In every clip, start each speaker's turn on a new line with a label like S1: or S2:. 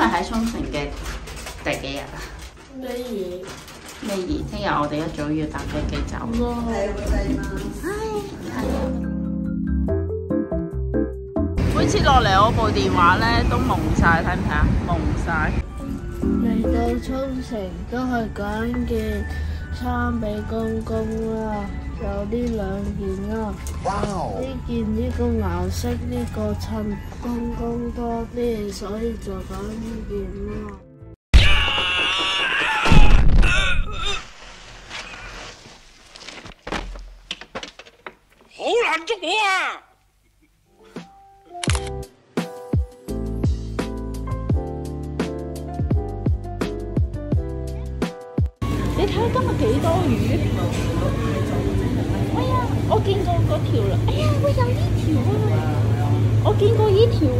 S1: 喺沖繩嘅第幾日啊？
S2: 咩嘢？
S1: 咩二？聽日我哋一早要搭飛機走。每次落嚟我部電話咧都蒙晒，睇唔睇啊？蒙晒。
S2: 嚟到沖繩都係揀件衫俾公公啦，有呢兩件啦。呢件呢個顏色呢個襯公公多啲，所以就揀呢件啦。
S3: 好難捉我啊！
S1: 你睇下今日幾多魚？哎呀，我見過嗰條啦。哎呀，會有呢條啊！我見過呢條喎。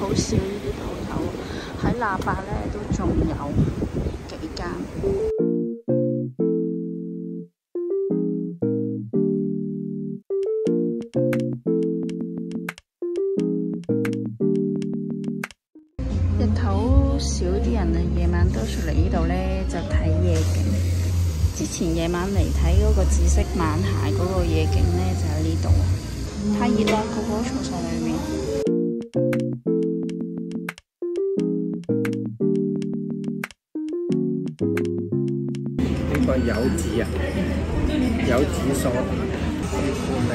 S1: 好少呢啲鋪頭，喺喇叭咧都仲有幾間。日頭少啲人啊，夜晚多數嚟呢度咧就睇夜景。之前夜晚嚟睇嗰個紫色晚霞嗰個夜景咧就喺呢度啊，太熱啦，個個坐晒裏面。
S4: 個柚子啊，柚子梳打，啲歡力。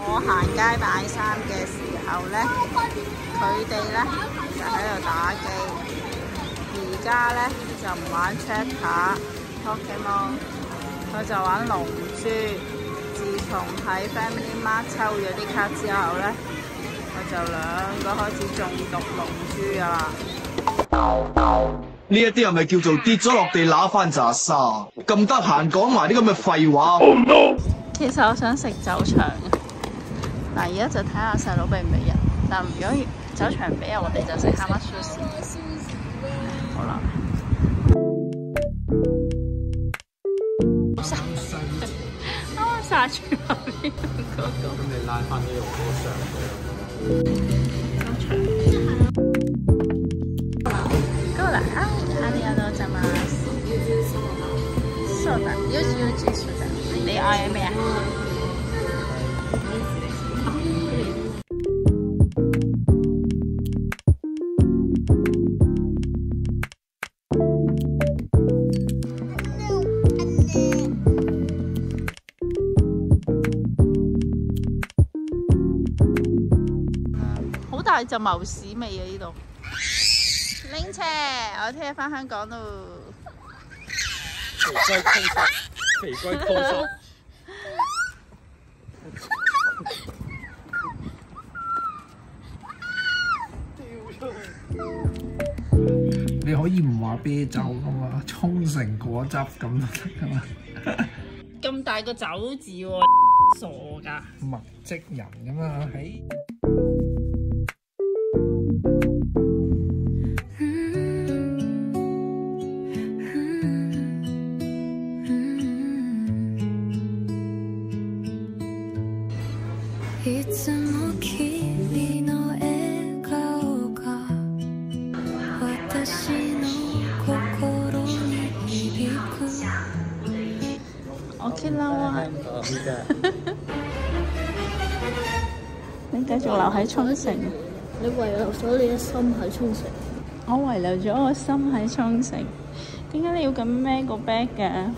S1: 我行街買衫嘅時候咧，佢哋咧就喺度打機。而家咧就唔玩 Checker Pokemon， 佢就玩龍珠。自從喺 Family Mart 抽咗啲卡之後咧，我就兩個開始中毒龍珠㗎啦。
S5: 呢一啲係咪叫做跌咗落地揦翻扎沙？咁得閒講埋啲咁嘅廢話。Oh no！
S1: 其實我想食酒腸嘅。嗱，而家就睇下細佬俾唔俾人。但如果酒腸俾人，我哋就食哈馬蘇士。好啦。殺住後邊嗰個。咁你拉翻呢個上去。過來啊！ありがとうございます。そうだ、よしよしそうだ。你嗌咩啊？大陣茅屎味啊！呢度拎車，我聽日返香港咯。
S4: 肥龜通殺，肥龜通殺。你可以唔話啤酒噶嘛，沖繩果汁咁都得噶嘛。
S1: 咁大個酒字喎，傻㗎！
S4: 墨跡人噶嘛，喺。
S1: 你繼續留喺沖繩。
S2: 你遺留咗你嘅心喺沖繩。
S1: 我遺留咗我心喺沖繩。點解你要咁孭個 bag 㗎？